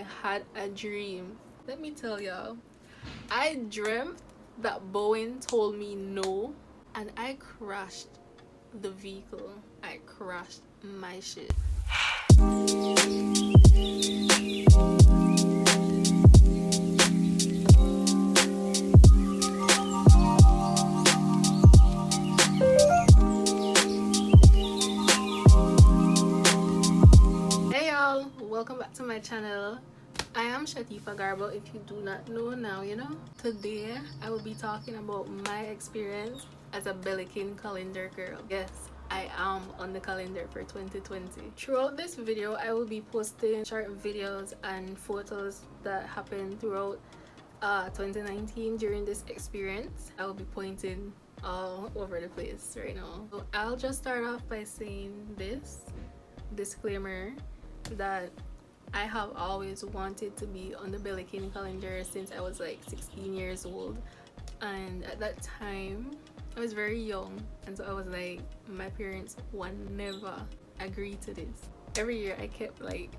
had a dream. Let me tell y'all, I dreamt that Bowen told me no, and I crashed the vehicle. I crashed my shit. Hey y'all, welcome back to my channel. I am Shatefa Garbo. If you do not know, now you know. Today I will be talking about my experience as a Belikin calendar girl. Yes, I am on the calendar for 2020. Throughout this video, I will be posting short videos and photos that happened throughout 2019 during this experience. I will be pointing all over the place right now. So I'll just start off by saying this disclaimer that I have always wanted to be on the Belikin calendar since I was like 16 years old, and at that time I was very young, and so I was like, my parents would never agree to this. Every year I kept like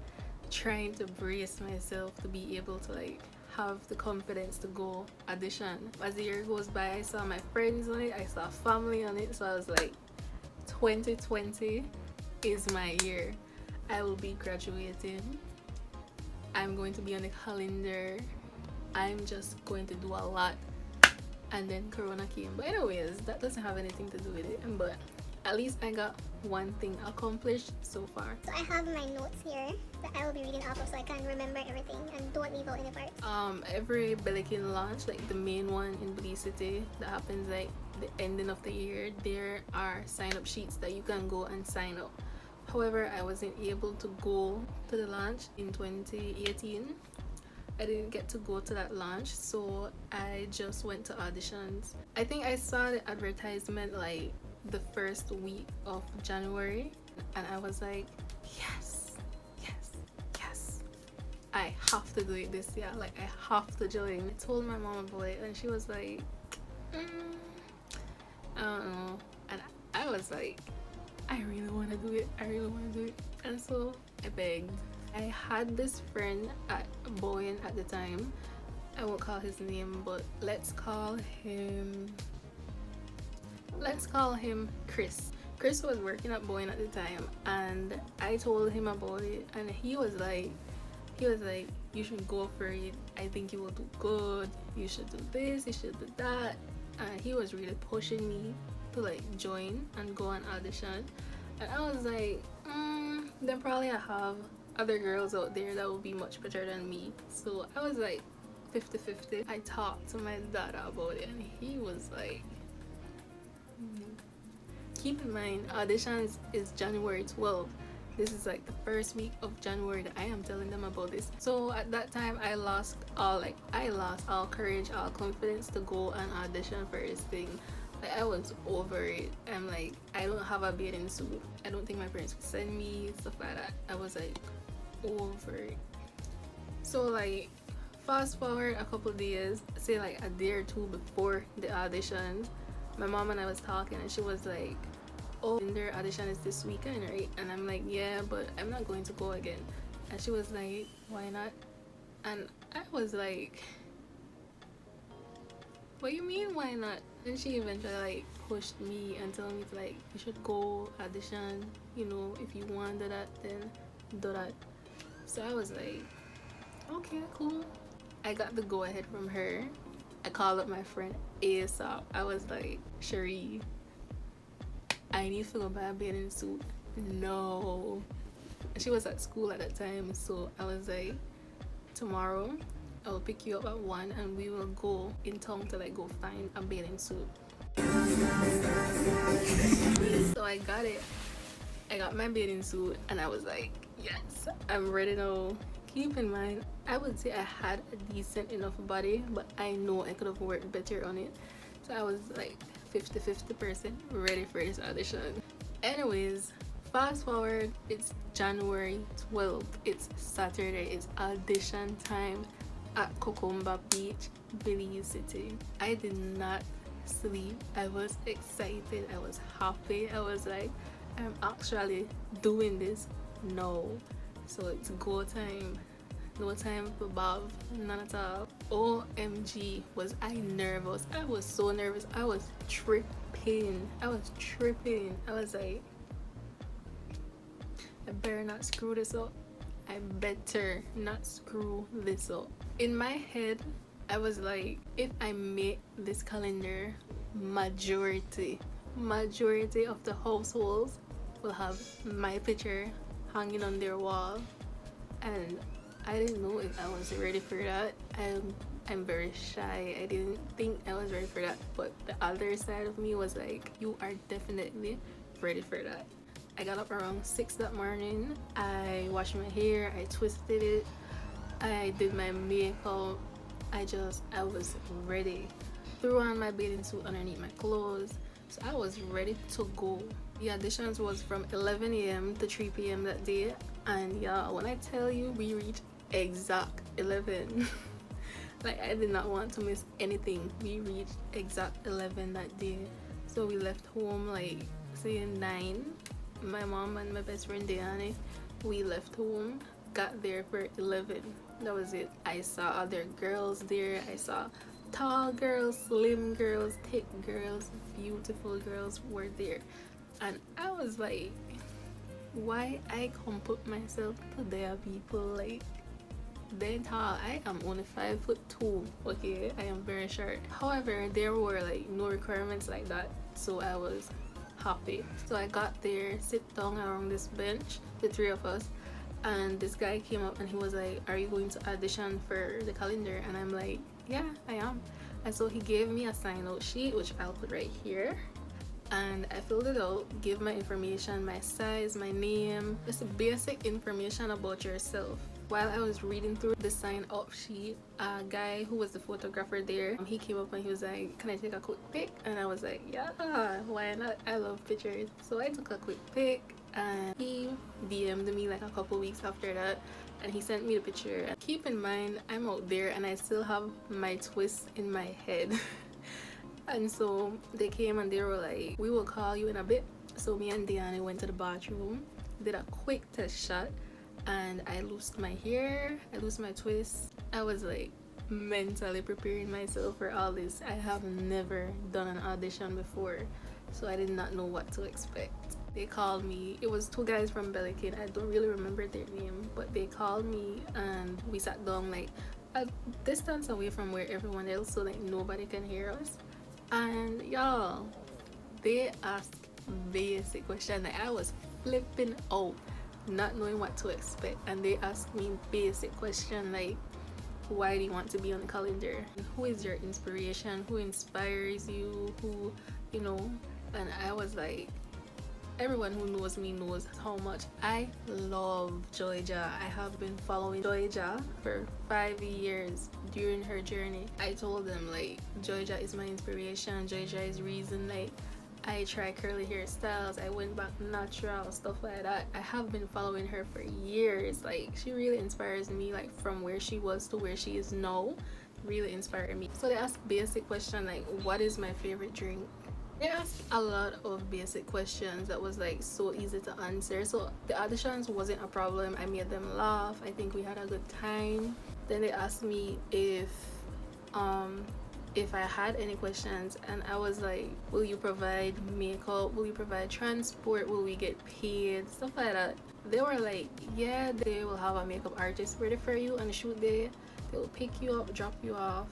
trying to brace myself to be able to like have the confidence to go audition. As the year goes by, I saw my friends on it, I saw family on it, so I was like, 2020 is my year. I will be graduating. I'm going to be on the calendar. I'm just going to do a lot. And then Corona came. But anyways, that doesn't have anything to do with it. But at least I got one thing accomplished so far. So I have my notes here that I will be reading off of so I can remember everything and don't leave out any parts. Every Belikin launch, like the main one in Belikin City that happens like the ending of the year, there are sign-up sheets that you can go and sign up. However, I wasn't able to go to the launch in 2018. I didn't get to go to that launch, so I just went to auditions. I think I saw the advertisement like the first week of January, and I was like, yes, yes, yes, I have to do it this year. Like, I have to join. I told my mom about it, and she was like, I don't know. And I was like, I really want to do it. I really want to do it. And so I begged. I had this friend at Bowen at the time. I won't call his name, but let's call him Chris. Chris was working at Bowen at the time, and I told him about it, and he was like, you should go for it. I think you will do good. You should do this, you should do that. And he was really pushing me to like join and go on audition, and I was like, then probably I have other girls out there that will be much better than me. So I was like 50-50. I talked to my dad about it, and he was like, keep in mind, auditions is January 12th. This is like the first week of January that I am telling them about this. So at that time I lost all courage, all confidence to go and audition for this thing. Like, I was over it. I'm like, I don't have a bathing suit. I don't think my parents would send me, stuff like that. I was like over it. So like, fast forward a couple days, say like a day or two before the audition, my mom and I was talking, and she was like, oh, their audition is this weekend, right? And I'm like, yeah, but I'm not going to go again. And she was like, why not? And I was like, what do you mean why not? And she eventually like pushed me and told me to like, you should go audition, you know, if you want to do that, then do that. So I was like, okay, cool. I got the go ahead from her. I called up my friend ASAP. I was like, Cherie, I need to go buy a bathing suit. No. And she was at school at that time, so I was like, tomorrow I will pick you up at 1 and we will go in town to like go find a bathing suit. So I got it. I got my bathing suit, and I was like, yes, I'm ready now. Keep in mind, I would say I had a decent enough body, but I know I could have worked better on it. So I was like 50% ready for this audition. Anyways, fast forward, it's January 12th. It's Saturday. It's audition time at Kokomba Beach, Belikin City. I did not sleep. I was excited. I was happy. I was like, I'm actually doing this now. So it's go time. no time for bob, none at all. OMG, was I nervous. I was so nervous. I was tripping. I was like, I better not screw this up. I better not screw this up. In my head, I was like, if I make this calendar, majority of the households will have my picture hanging on their wall. And I didn't know if I was ready for that. I'm very shy. I didn't think I was ready for that. But the other side of me was like, you are definitely ready for that. I got up around 6 that morning. I washed my hair, I twisted it, I did my makeup. I was ready. Threw on my bathing suit underneath my clothes. So I was ready to go. The auditions was from 11 a.m. to 3 p.m. that day. And yeah, when I tell you we reached exact 11, like I did not want to miss anything. We reached exact 11 that day. So we left home like say 9. My mom and my best friend Diane, we left home, got there for 11. That was it. I saw other girls there. I saw tall girls, slim girls, thick girls, beautiful girls were there. And I was like, why I can't put myself to their people? Like, they're tall. I am only 5'2". Okay, I am very short. However, there were like no requirements like that, so I was happy. So I got there, sit down around this bench, the 3 of us, and this guy came up and he was like, are you going to audition for the calendar? And I'm like, yeah, I am. And so he gave me a sign out sheet, which I'll put right here, and I filled it out, gave my information, my size, my name, just basic information about yourself. While I was reading through the sign up sheet, a guy who was the photographer there, he came up and he was like, can I take a quick pic? And I was like, yeah, why not? I love pictures. So I took a quick pic, and he DM'd me like a couple weeks after that, and he sent me the picture. And keep in mind, I'm out there and I still have my twist in my head. And so they came and they were like, we will call you in a bit. So me and Diane went to the bathroom, did a quick test shot, and I loosed my hair, I loosed my twist. I was like mentally preparing myself for all this. I have never done an audition before, so I did not know what to expect. They called me. It was 2 guys from Belikin. I don't really remember their name, but they called me and we sat down like a distance away from where everyone else, so like nobody can hear us. And y'all, they asked basic questions. Like, I was flipping out, not knowing what to expect, and they asked me basic question like, why do you want to be on the calendar? Who is your inspiration? Who inspires you? Who, you know? And I was like, everyone who knows me knows how much I love Joyja. I have been following Joyja for 5 years during her journey. I told them like, Joyja is my inspiration. Joyja is reason like I try curly hairstyles, I went back natural, stuff like that. I have been following her for years. Like, she really inspires me, like from where she was to where she is now, really inspired me. So they asked basic question like, what is my favorite drink? They asked a lot of basic questions that was like so easy to answer. So the auditions wasn't a problem. I made them laugh. I think we had a good time. Then they asked me if I had any questions, and I was like, will you provide makeup, will you provide transport, will we get paid, stuff like that. They were like, yeah, they will have a makeup artist ready for you on the shoot day. They will pick you up, drop you off.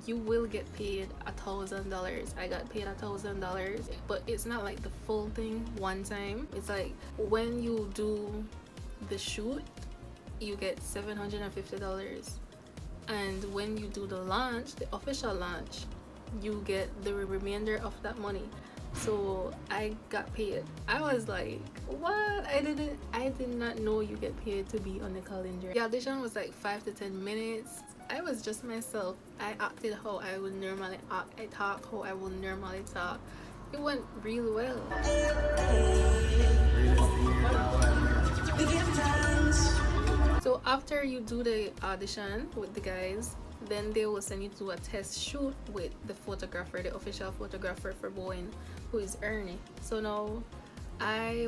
You will get paid $1,000. I got paid $1,000, but it's not like the full thing one time. It's like when you do the shoot, you get $750, and when you do the launch, the official launch, you get the remainder of that money. So I got paid. I was like, what? I did not know you get paid to be on the calendar. The audition was like 5 to 10 minutes. I was just myself. I acted how I would normally act. I talk how I would normally talk. It went really well. So after you do the audition with the guys, then they will send you to a test shoot with the photographer, the official photographer for Boeing, who is Ernie. So now I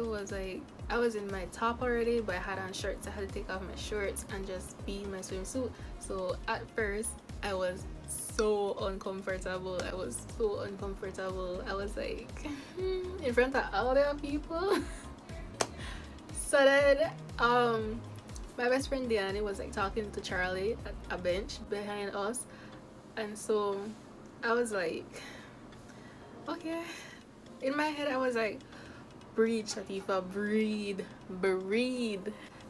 was in my top already, but I had on shorts. I had to take off my shorts and just be in my swimsuit. So at first I was so uncomfortable. I was like in front of all the people. So then my best friend Diane was like talking to Charlie at a bench behind us, and so I was like, okay. In my head I was like, breathe, Shatefa, breathe.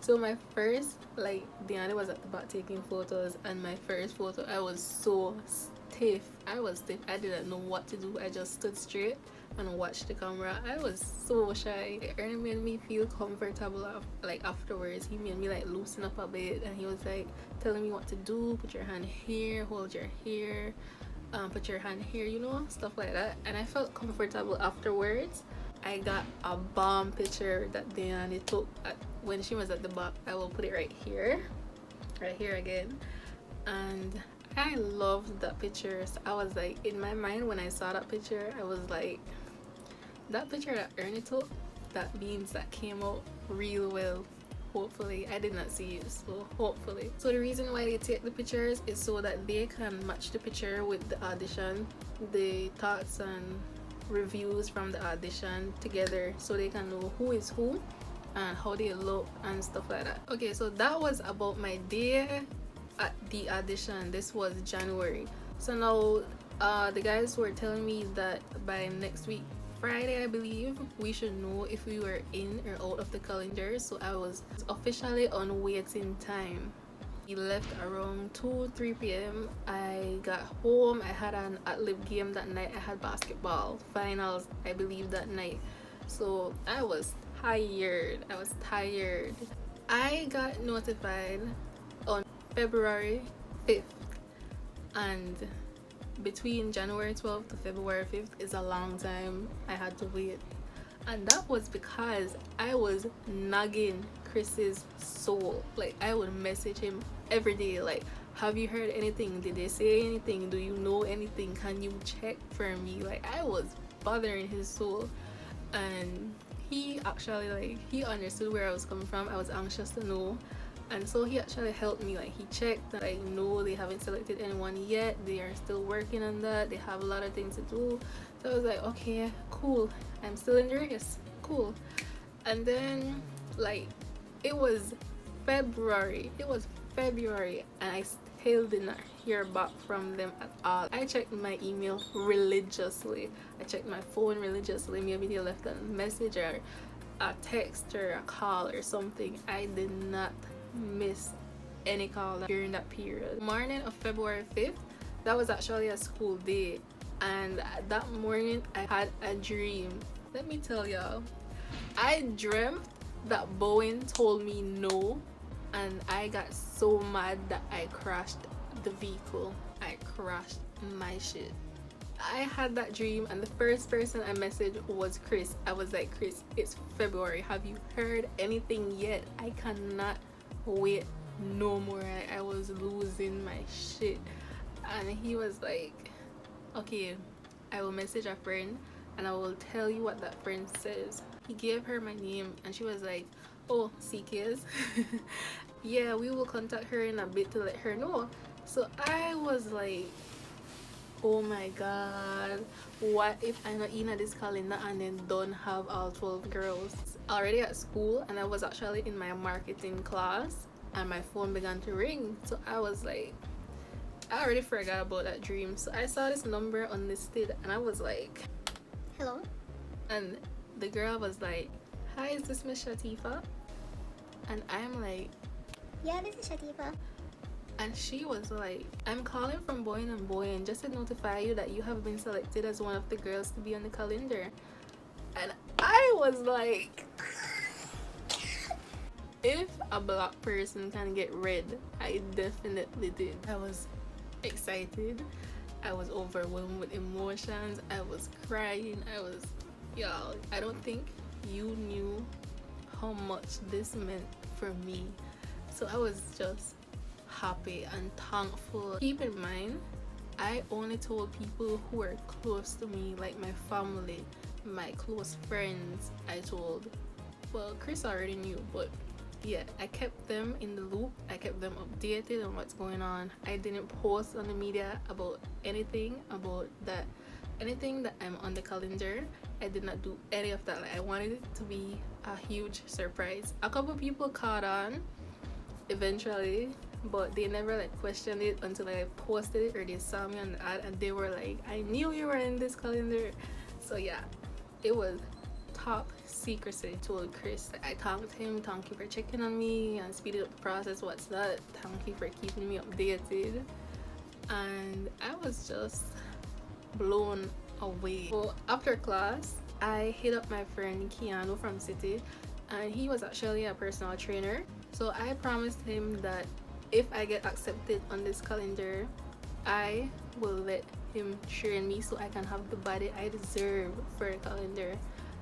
So my first, like, Diana was at the back taking photos, and my first photo, I was so stiff. I didn't know what to do. I just stood straight and watched the camera. I was so shy. Ernie made me feel comfortable. Like afterwards, he made me like loosen up a bit, and he was like telling me what to do. Put your hand here, hold your hair, put your hand here, you know, stuff like that. And I felt comfortable afterwards. I got a bomb picture that Diana took when she was at the back. I will put it right here again. And I loved that picture. So I was like, in my mind when I saw that picture, I was like, that picture that Ernie took, that means that came out real well. Hopefully. I did not see it, so hopefully. So the reason why they take the pictures is so that they can match the picture with the audition, the thoughts and reviews from the audition together, so they can know who is who and how they look and stuff like that. Okay, so that was about my day at the audition. This was January. So now the guys were telling me that by next week Friday, I believe, we should know if we were in or out of the calendar. So I was officially on waiting time. We left around 2-3 p.m. I got home. I had an ad-lib game that night. I had basketball finals, I believe, that night. So I was tired. I got notified on February 5th, and between January 12th to February 5th is a long time I had to wait. And that was because I was nagging Chris's soul. Like, I would message him every day, like, have you heard anything? Did they say anything? Do you know anything? Can you check for me? Like, I was bothering his soul. And he actually, like, he understood where I was coming from. I was anxious to know. And so he actually helped me. Like, he checked that I know they haven't selected anyone yet. They are still working on that. They have a lot of things to do. So I was like, okay, cool. I'm still in the race. Cool. And then, like, it was February, and I still did not hear back from them at all. I checked my email religiously. I checked my phone religiously. Maybe they left a message or a text or a call or something. I did not miss any call during that period. Morning of February 5th, that was actually a school day, and that morning I had a dream. Let me tell y'all, I dreamt that Bowen told me no, and I got so mad that I crashed the vehicle. I crashed my shit. I had that dream, and the first person I messaged was Chris. I was like, Chris, it's February. Have you heard anything yet? I cannot wait no more. I was losing my shit. And he was like, okay, I will message a friend and I will tell you what that friend says. He gave her my name and she was like, oh, CKs. Yeah, we will contact her in a bit to let her know. So I was like, oh my god, what if I'm not in this calendar and then don't have all 12 girls already at school? And I was actually in my marketing class and my phone began to ring. So I was like, I already forgot about that dream. So I saw this number unlisted and I was like, Hello? and the girl was like, hi, is this Miss Shatefa? And I'm like, Yeah, this is Shatefa. and she was like, I'm calling from Bowen and Bowen just to notify you that you have been selected as one of the girls to be on the calendar. And I was like, if a black person can get red, I definitely did. I was excited. I was overwhelmed with emotions. I was crying. Y'all, I don't think you knew how much this meant for me. So I was just happy and thankful. Keep in mind, I only told people who were close to me, like my family. my close friends I told. Well, Chris already knew, but yeah, I kept them in the loop. I kept them updated on what's going on. I didn't post on the media about anything that I'm on the calendar. I did not do any of that. Like, I wanted it to be a huge surprise. A couple people caught on eventually, but they never like questioned it until I posted it or they saw me on the ad and they were like, I knew you were in this calendar. So yeah, it was top secrecy. I told Chris, I thanked him, thank you for checking on me and speeding up the process, what's that, thank you for keeping me updated. And I was just blown away. So after class, I hit up my friend Keanu from City, and he was actually a personal trainer. So I promised him that if I get accepted on this calendar, I will let him train me so I can have the body I deserve for a calendar.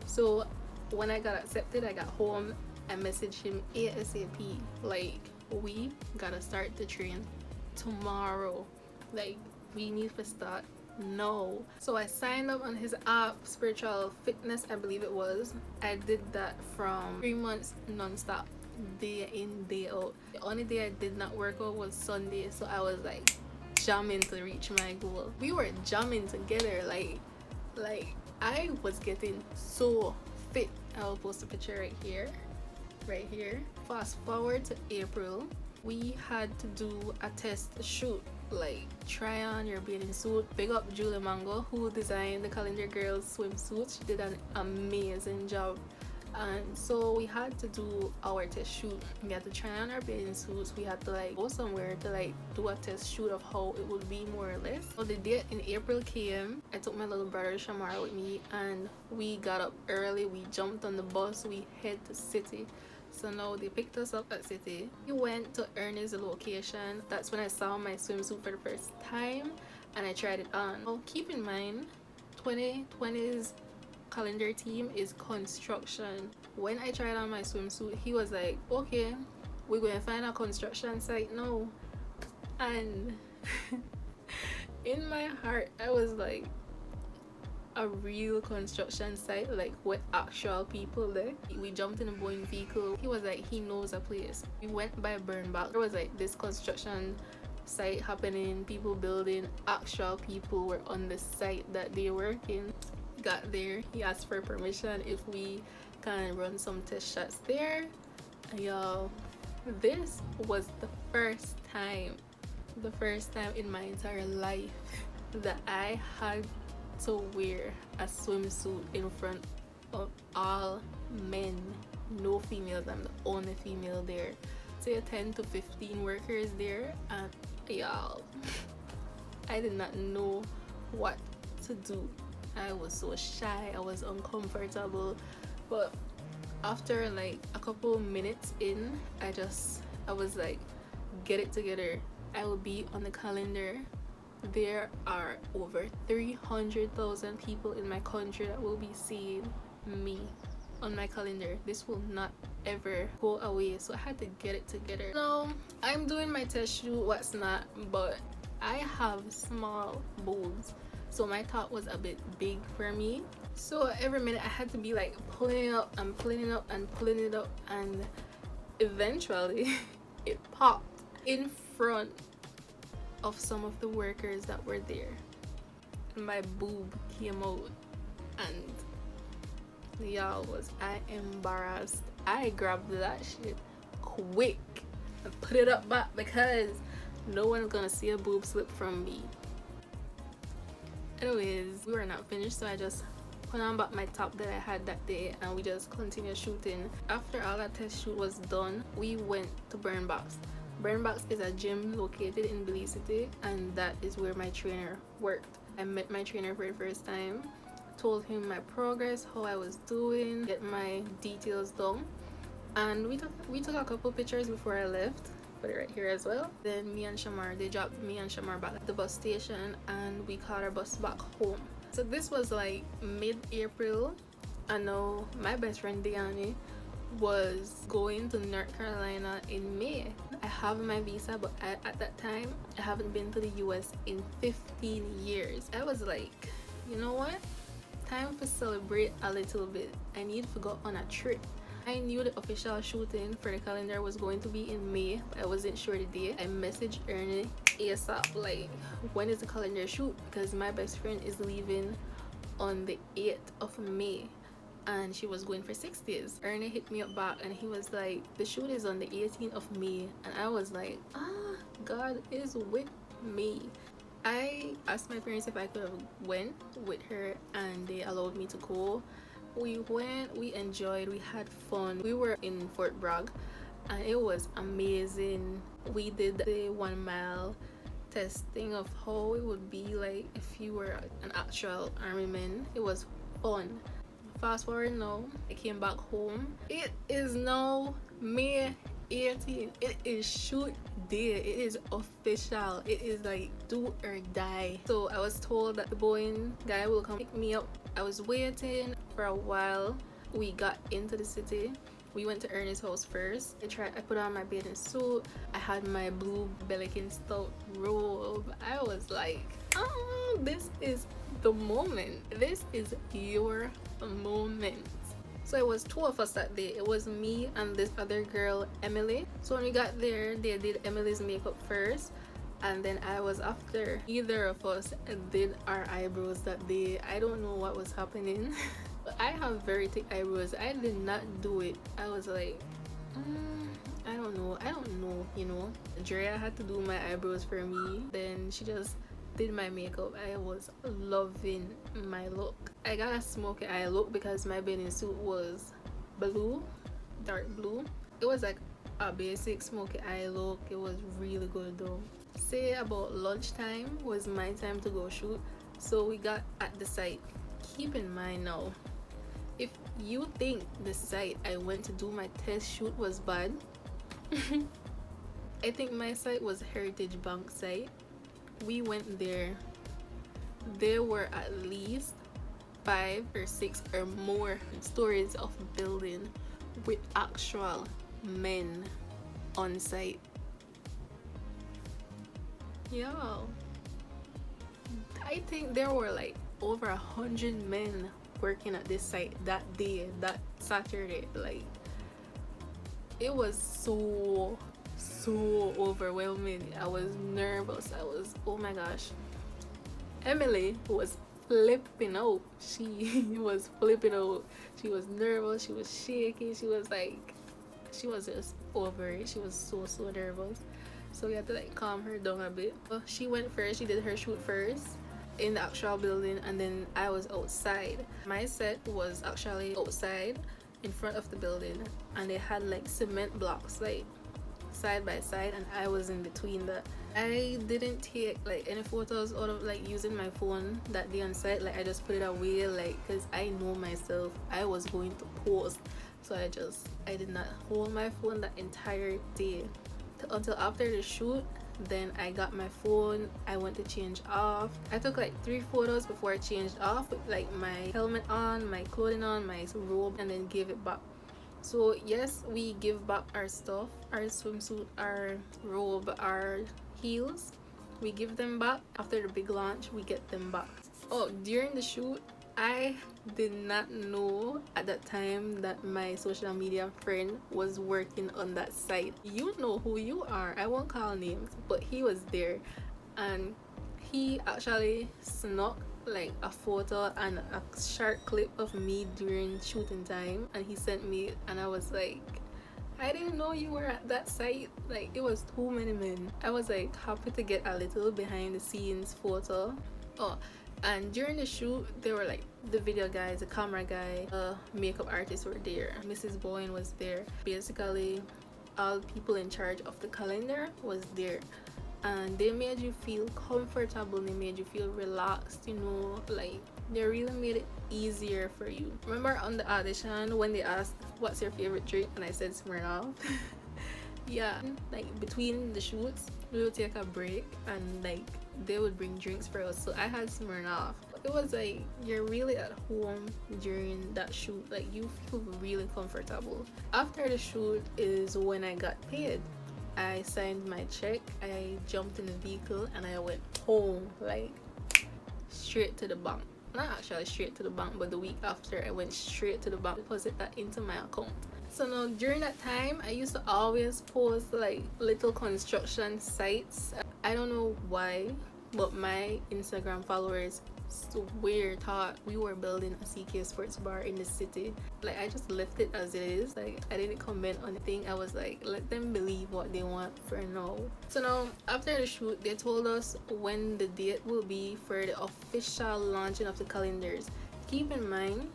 So when I got accepted, I got home, I messaged him ASAP, like, we gotta start the train tomorrow. Like, we need to start no. So I signed up on his app, Spiritual Fitness, I believe it was. I did that from 3 months non-stop, day in, day out. The only day I did not work out was Sunday, so I was like jamming to reach my goal. We were jamming together, like I was getting so fit. I'll post a picture right here. Fast forward to April, we had to do a test shoot, like try on your bathing suit. Big up Julie Mango, who designed the Calendar Girls swimsuit. She did an amazing job. And so we had to do our test shoot. We had to try on our bathing suits. We had to like go somewhere to like do a test shoot of how it would be, more or less. So the date in April came. I took my little brother Shamar with me, and we got up early. We jumped on the bus. We head to City. So now they picked us up at City. We went to Ernest's location. That's when I saw my swimsuit for the first time, and I tried it on. Well, keep in mind, 2020's calendar team is construction. When I tried on my swimsuit, he was like, okay, we're going to find a construction site now. And in my heart, I was like, a real construction site, like with actual people there? We jumped in a Boeing vehicle. He was like, he knows a place. We went by Burnback. There was like this construction site happening, people building. Actual people were on the site that they work in. Got there, he asked for permission if we can run some test shots there. Y'all, this was the first time in my entire life that I had to wear a swimsuit in front of all men, no females. I'm the only female there. Say 10 to 15 workers there, and y'all, I did not know what to do. I was so shy, I was uncomfortable, but after like a couple minutes in, I was like, get it together. I will be on the calendar. There are over 300,000 people in my country that will be seeing me on my calendar. This will not ever go away, so I had to get it together. So I'm doing my test shoot, what's not, but I have small boobs, so my top was a bit big for me. So every minute I had to be like pulling it up and pulling it up and pulling it up, and eventually it popped in front of some of the workers that were there. My boob came out, and y'all, was I embarrassed. I grabbed that shit quick and put it up back because no one's gonna see a boob slip from me. Anyways, we were not finished, so I just put on back my top that I had that day, and we just continued shooting. After all that test shoot was done, we went to Burnbox. Burnbox is a gym located in Belikin City, and that is where my trainer worked. I met my trainer for the first time, told him my progress, how I was doing, get my details done, and we took a couple pictures before I left. Put it right here as well. Then me and Shamar, they dropped me and Shamar back at the bus station, and we caught our bus back home. So this was like mid-April. I know my best friend Diani was going to North Carolina in May. I have my visa, but at that time I haven't been to the US in 15 years. I was like, you know what, time to celebrate a little bit. I need to go on a trip. I knew the official shooting for the calendar was going to be in May, but I wasn't sure the date. I messaged Ernie ASAP, like, when is the calendar shoot? Because my best friend is leaving on the 8th of May and she was going for 6 days. Ernie hit me up back and he was like, the shoot is on the 18th of May. And I was like, God is with me. I asked my parents if I could have went with her and they allowed me to go. We went, we enjoyed, we had fun. We were in Fort Bragg and it was amazing. We did the 1 mile testing of how it would be like if you were an actual army man. It was fun. Fast forward now, I came back home. It is now May 18th. It is shoot day. It is official. It is like do or die. So I was told that the Boeing guy will come pick me up. I was waiting for a while. We got into the city. We went to Ernie's house first. I put on my bathing suit. I had my blue Belikin Stout robe. I was like, this is the moment. This is your moment. So it was 2 of us that day. It was me and this other girl, Emily. So when we got there, they did Emily's makeup first and then I was after. Either of us did our eyebrows that day. I don't know what was happening. But I have very thick eyebrows. I did not do it. I was like, I don't know, you know. Drea had to do my eyebrows for me. Then she just did my makeup. I was loving my look. I got a smoky eye look because my bathing suit was blue, dark blue. It was like a basic smoky eye look. It was really good though. Say about lunchtime was my time to go shoot. So we got at the site. Keep in mind now, if you think the site I went to do my test shoot was bad, I think my site was Heritage Bank site. We went there. There were at least 5 or 6 or more stories of building with actual men on site. Yo, I think there were like over 100 men working at this site that day, that Saturday. Like, it was so overwhelming. I was nervous. Oh my gosh. Emily was flipping out. She was flipping out. She was nervous. She was shaking. She was just over it. She was so nervous. So we had to like calm her down a bit. She went first. She did her shoot first in the actual building and then I was outside. My set was actually outside in front of the building and they had like cement blocks like side by side and I was in between that. I didn't take like any photos out of like using my phone that day on site. Like I just put it away, like, because I know myself I was going to post. So I did not hold my phone that entire day until after the shoot. Then I got my phone. I went to change off. I took like 3 photos before I changed off with like my helmet on, my clothing on, my robe, and then gave it back. So yes, we give back our stuff, our swimsuit, our robe, our heels. We give them back. After the big launch, we get them back. Oh, during the shoot, I did not know at that time that my social media friend was working on that site. You know who you are. I won't call names, but he was there and he actually snuck like a photo and a short clip of me during shooting time and he sent me and I was like, I didn't know you were at that site. Like, it was too many men. I was like happy to get a little behind the scenes photo. Oh, and during the shoot there were like the video guys, the camera guy, the makeup artists were there, Mrs. Bowen was there. Basically all people in charge of the calendar was there and they made you feel comfortable, they made you feel relaxed, you know, like they really made it easier for you. Remember on the audition when they asked what's your favorite drink and I said Smirnoff? Yeah, like between the shoots we would take a break and like they would bring drinks for us, so I had Smirnoff. It was like you're really at home during that shoot, like you feel really comfortable. After the shoot is when I got paid. I signed my check, I jumped in the vehicle and I went home, like straight to the bank. not actually straight to the bank, but the week after I went straight to the bank, deposit that into my account. So now during that time I used to always post like little construction sites. I don't know why, but my Instagram followers swear thought we were building a CK sports bar in the city. Like, I just left it as it is. Like, I didn't comment on anything. I was like, let them believe what they want for now. So now after the shoot, they told us when the date will be for the official launching of the calendars. Keep in mind,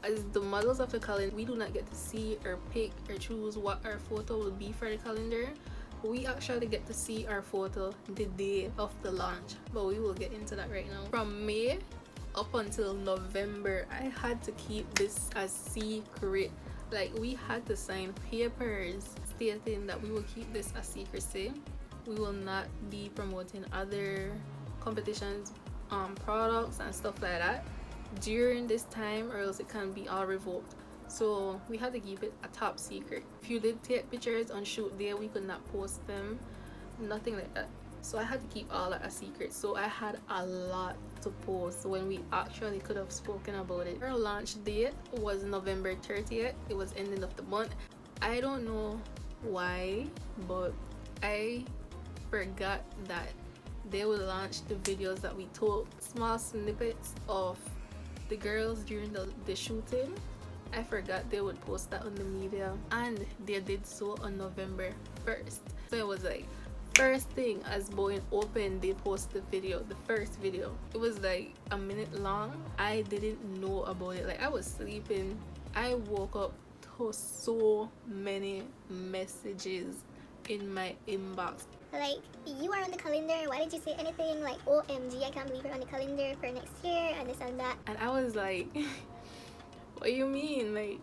as the models of the calendar, we do not get to see or pick or choose what our photo will be for the calendar. We actually get to see our photo the day of the launch, but we will get into that right now. From May up until November, I had to keep this a secret. Like, we had to sign papers stating that we will keep this a secrecy. We will not be promoting other competitions, products and stuff like that during this time, or else it can be all revoked. So we had to keep it a top secret. If you did take pictures on shoot day, we could not post them, nothing like that. So I had to keep all that a secret. So I had a lot to post when we actually could have spoken about it. Our launch date was November 30th. It was ending of the month. I don't know why, but I forgot that they would launch the videos that we took, small snippets of the girls during the shooting. I forgot they would post that on the media, and they did so on November 1st. So it was like first thing as Boeing opened, they posted the video, the first video. It was like a minute long. I didn't know about it. Like, I was sleeping. I woke up to so many messages in my inbox. Like, you are on the calendar. Why did you say anything? Like, OMG, I can't believe you're on the calendar for next year and this and that. And I was like, what do you mean? Like,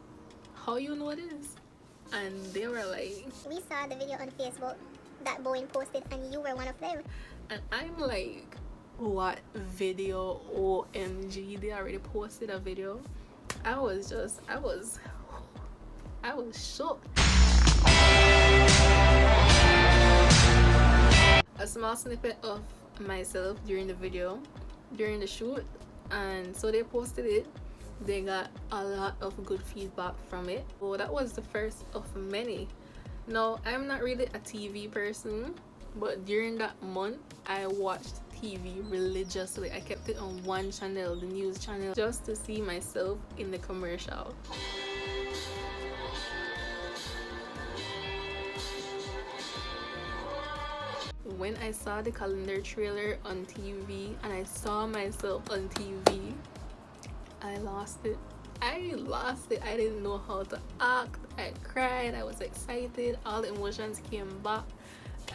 how you know this? And they were like, we saw the video on Facebook that Boeing posted and you were one of them. And I'm like, what video? OMG, they already posted a video. I was shocked. A small snippet of myself during the video, during the shoot, and so they posted it. They got a lot of good feedback from it. So that was the first of many. Now, I'm not really a TV person, but during that month I watched TV religiously. I kept it on one channel, the news channel, just to see myself in the commercial. When I saw the calendar trailer on TV and I saw myself on TV, I lost it. I didn't know how to act. I cried. I was excited. All the emotions came back.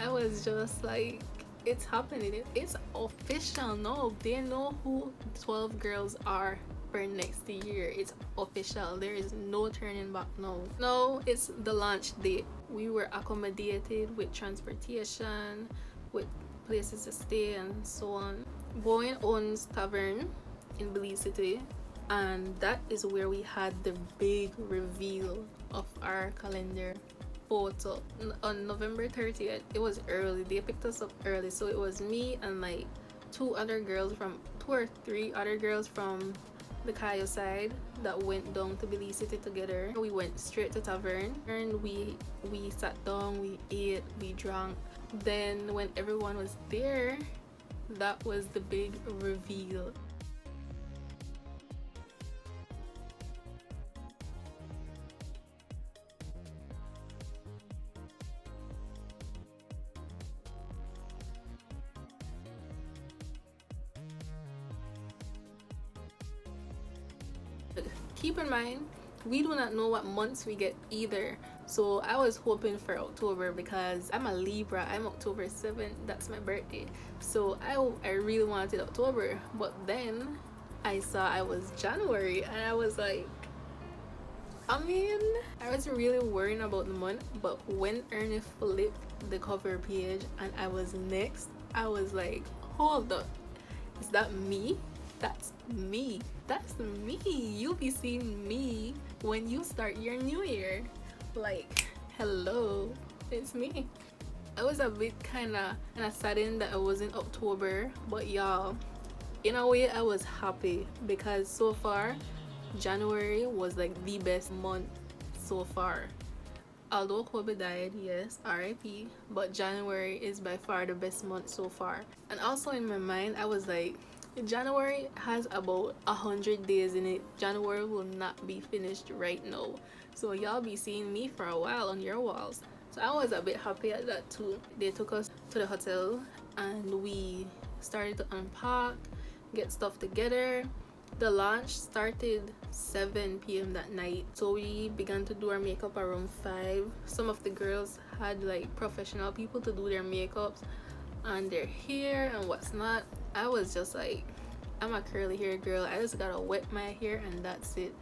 I was just like, it's happening. It's official now. They know who 12 girls are for next year. It's official. There is no turning back now. No, it's the launch date. We were accommodated with transportation, with places to stay and so on. Boeing owns Tavern in Belikin City, and that is where we had the big reveal of our calendar photo. On November 30th, it was early. They picked us up early, so it was me and like two or three other girls from the Kayo side that went down to Belikin City together. We went straight to Tavern and we sat down, we ate, we drank. Then when everyone was there, that was the big reveal. Keep in mind, we do not know what months we get either. So I was hoping for October because I'm a Libra. I'm October 7th. That's my birthday. So I really wanted October. But then I saw I was January and I was like, I wasn't really worrying about the month. But when Ernie flipped the cover page and I was next, I was like, hold up. Is that me? That's me. That's me. You'll be seeing me when you start your new year. Like, hello, it's me. I was a bit kind of saddened that it wasn't October, but y'all, in a way I was happy because so far January was like the best month so far. Although Kobe died, yes, RIP, but January is by far the best month so far. And also in my mind, I was like, January has about 100 days in it. January will not be finished right now. So y'all be seeing me for a while on your walls. So I was a bit happy at that too. They took us to the hotel and we started to unpack, get stuff together. The launch started 7 p.m. that night, so we began to do our makeup around 5. Some of the girls had like professional people to do their makeups and their hair and what's not. I was just like, I'm a curly hair girl, I just gotta wet my hair and that's it.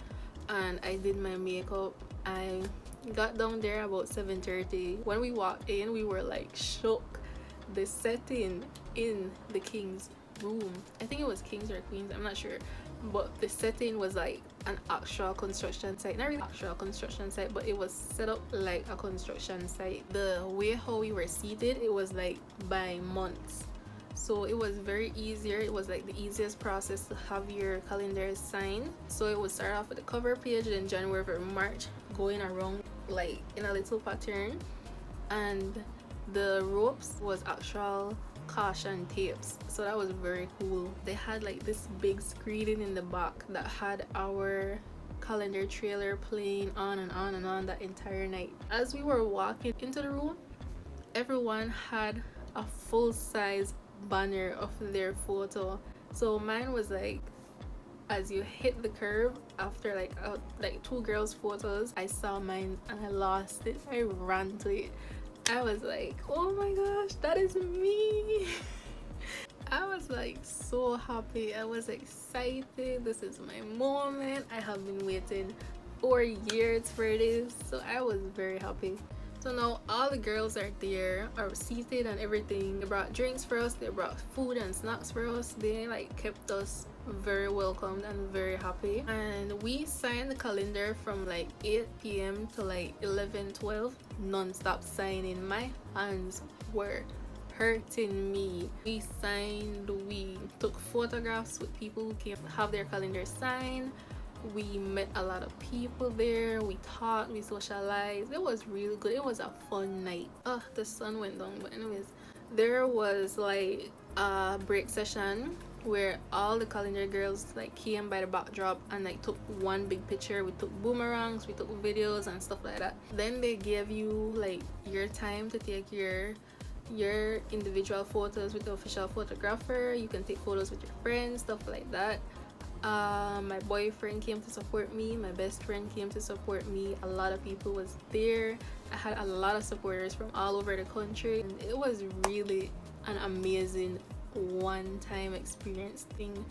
And I did my makeup. I got down there about 7:30. When we walked in, we were like shook. The setting in the king's room, I think it was kings or queens, I'm not sure, but the setting was like an actual construction site. Not really actual construction site, but it was set up like a construction site. The way how we were seated, it was like by months, so it was very easier. It was like the easiest process to have your calendar signed. So it would start off with the cover page, then January, February, March, going around like in a little pattern. And the ropes was actual caution tapes, so that was very cool. They had like this big screen in the back that had our calendar trailer playing on and on and on that entire night. As we were walking into the room, everyone had a full-size banner of their photo. So mine was like, as you hit the curve after like 2 girls photos, I saw mine and I lost it. I ran to it. I was like, oh my gosh, that is me. I was like so happy. I was excited. This is my moment. I have been waiting for years for this. So I was very happy. So now all the girls are there, are seated and everything. They brought drinks for us. They brought food and snacks for us. They like kept us very welcomed and very happy. And we signed the calendar from like 8 p.m. to like 11-12 non-stop signing. My hands were hurting me. We signed, we took photographs with people who came to have their calendar signed. We met a lot of people there. We talked, we socialized. It was really good. It was a fun night. Oh, the sun went down, but anyways, there was like a break session where all the calendar girls like came by the backdrop and like took one big picture. We took boomerangs, we took videos and stuff like that. Then they gave you like your time to take your individual photos with the official photographer. You can take photos with your friends, stuff like that. My boyfriend came to support me, my best friend came to support me. A lot of people was there. I had a lot of supporters from all over the country, and it was really an amazing one-time experience thing.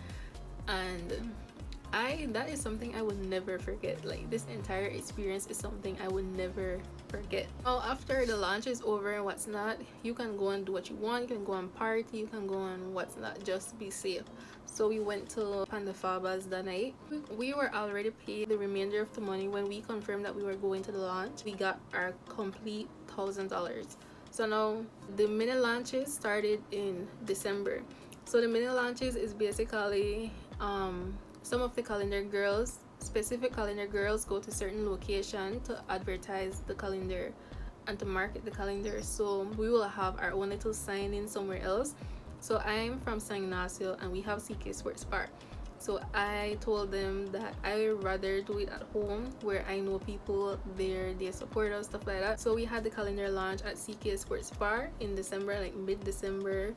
And that is something I would never forget. Like, this entire experience is something I would never forget. Well, after the launch is over and what's not, you can go and do what you want. You can go and party, you can go and what's not, just be safe. So we went to Panda Fabas that night. We were already paid the remainder of the money. When we confirmed that we were going to the launch, we got our complete $1,000. So now the mini launches started in December. So the mini launches is basically some of the calendar girls, specific calendar girls, go to certain location to advertise the calendar and to market the calendar. So we will have our own little sign-in somewhere else. So I'm from San Ignacio and we have CK Sports Bar. So I told them that I would rather do it at home where I know people there, they support us, stuff like that. So we had the calendar launch at CK Sports Bar in December, like mid-December.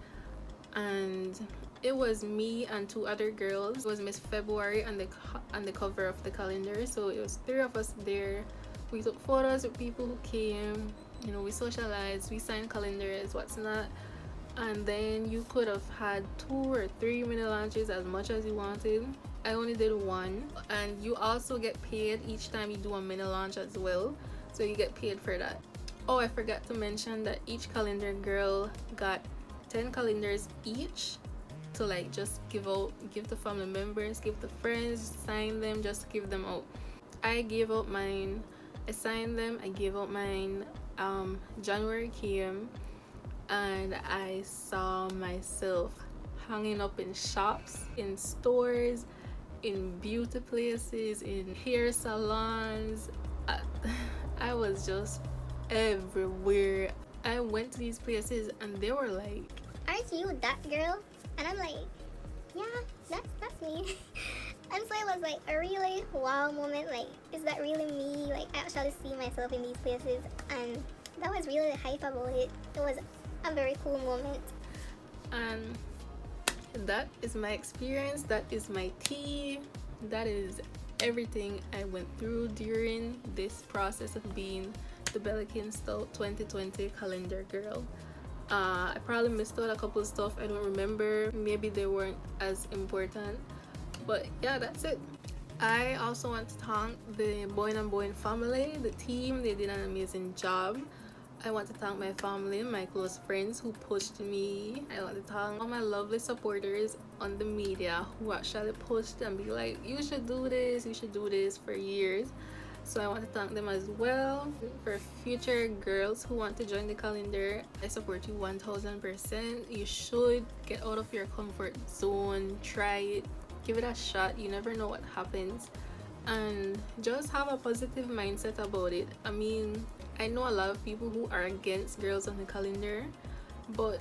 And it was me and 2 other girls. It was Miss February and the cover of the calendar. So it was 3 of us there. We took photos with people who came, you know, we socialized, we signed calendars, what's not. And then you could have had 2 or 3 mini launches, as much as you wanted. I only did 1. And you also get paid each time you do a mini launch as well, so you get paid for that. Oh, I forgot to mention that each calendar girl got 10 calendars each to like just give the family members, give the friends, sign them, just give them out. I gave out mine, I signed them, I gave out mine. January came and I saw myself hanging up in shops, in stores, in beauty places, in hair salons. I, I was just everywhere. I went to these places and they were like, "Aren't you that girl?" And I'm like, "Yeah, that's me." And so it was like a really wow moment. Like, is that really me? Like, I actually see myself in these places, and that was really the hype about it. It was a very cool moment. and that is my experience. That is my tea. That is everything I went through during this process of being the Belikin Stout 2020 calendar girl. I probably missed out a couple of stuff I don't remember. Maybe they weren't as important. But yeah, that's it. I also want to thank the Boyne and Boyne family, the team. They did an amazing job. I want to thank my family, my close friends who pushed me. I want to thank all my lovely supporters on the media who actually pushed and be like, you should do this, you should do this for years. So I want to thank them as well. For future girls who want to join the calendar, I support you 1000%. You should get out of your comfort zone, try it, give it a shot. You never know what happens. And just have a positive mindset about it. I mean, I know a lot of people who are against girls on the calendar, but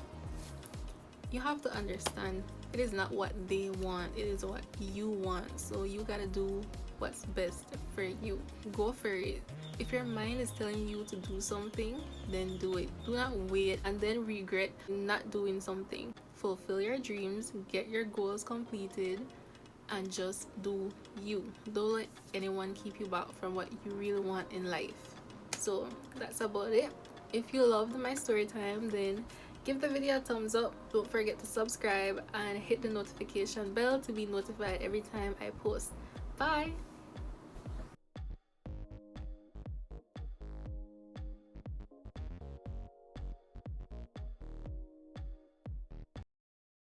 you have to understand it is not what they want, it is what you want. So you gotta do what's best for you. Go for it. If your mind is telling you to do something, then do it. Do not wait and then regret not doing something. Fulfill your dreams, get your goals completed, and just do you. Don't let anyone keep you back from what you really want in life. So that's about it. If you loved my story time, then give the video a thumbs up. Don't forget to subscribe and hit the notification bell to be notified every time I post. Bye.